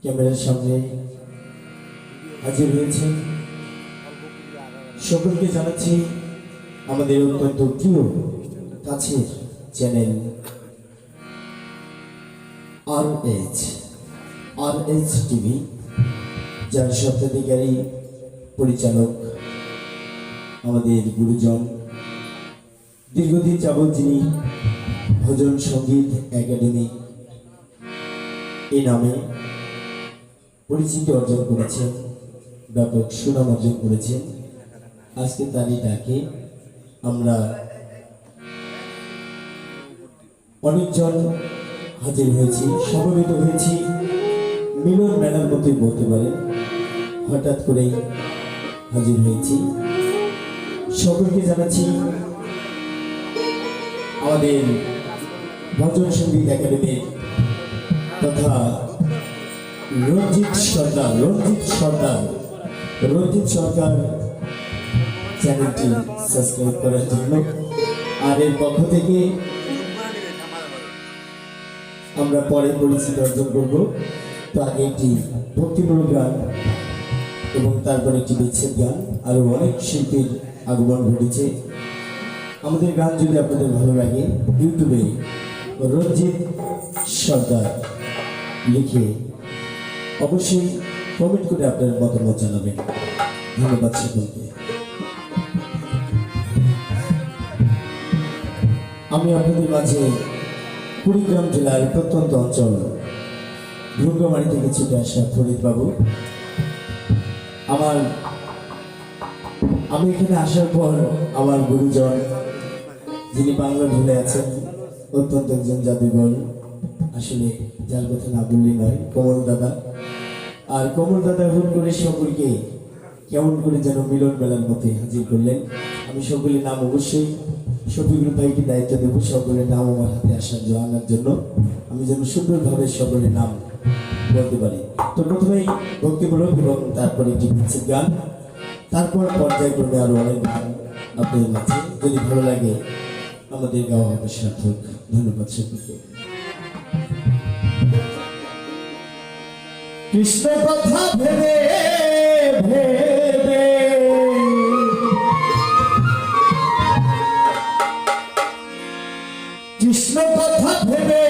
ক্যামেরার সামনে হাজির হয়েছেন সকলকে জানাচ্ছি আমাদের অত্যন্ত প্রিয় কাছের চ্যানেল আর এইচ টিভি, যার স্বত্বাধিকারী পরিচালক আমাদের গুরুজন, দীর্ঘদিন যাবৎ যিনি ভজন সঙ্গীত একাডেমি এই নামে পরিচিতি অর্জন করেছেন, ব্যাপক সুনাম অর্জন করেছেন। আজকে তারই ডাকে আমরা অনেকজন হাজির হয়েছি, সমবেত হয়েছি মিলন মেলার মতোই বলতে পারেন। হঠাৎ করেই হাজির হয়েছি। সকলকে জানাচ্ছি আমাদের ভজন সঙ্গীত একাডেমির তথা রঞ্জিত সরকার চ্যানেলটি সাবস্ক্রাইব করার জন্য। আর এর পক্ষ থেকে আমরা পরে পরিচিতি অর্জন করব। তো আগে একটি ভক্তিমূলক গান এবং তারপরে একটি বিচ্ছেদ গান, আরো অনেক শিল্পীর আগমন ঘটেছে। আমাদের গান যদি আপনাদের ভালো লাগে, ইউটিউবে রঞ্জিত সরকার লিখে অবশ্যই কমেন্ট করে আপনার মতামত জানাবেন। ধন্যবাদ সকলকে। আমি আপনাদের মাঝে কুড়িগ্রাম জেলার প্রত্যন্ত অঞ্চল ভুঙ্গামারি থেকে ছুটে আসা ফরিদ বাবু। আমি এখানে আসার পর আমার গুরুজন, যিনি বাংলা ভুলে আছেন, অত্যন্ত একজন জাদুঘর, আসলে যার কথা না বললেই নয়, কমল দাদা। আর কমল দাদা হুট করে সকলকে কেমন করে যেন মিলন মেলার মধ্যে হাজির করলেন। আমি সকলের নাম অবশ্যই শফিকুল ভাইকে দায়িত্ব দেবো, সকলের নাম আমার হাতে আনার জন্য, আমি যেন সুন্দরভাবে সকলের নাম বলতে পারি। তো প্রথমেই ভক্তিমূলক এবং তারপরে একটি বিচ্ছেদ গান, তারপর পর্যায়ক্রমে আরো অনেক গান আপনাদের মাঝে। যদি ভালো লাগে আমাদের গাওয়া হবে সার্থক। ধন্যবাদ সকলকে। কৃষ্ণ কথা ভেবে ভেবে কৃষ্ণ কথা ভেবে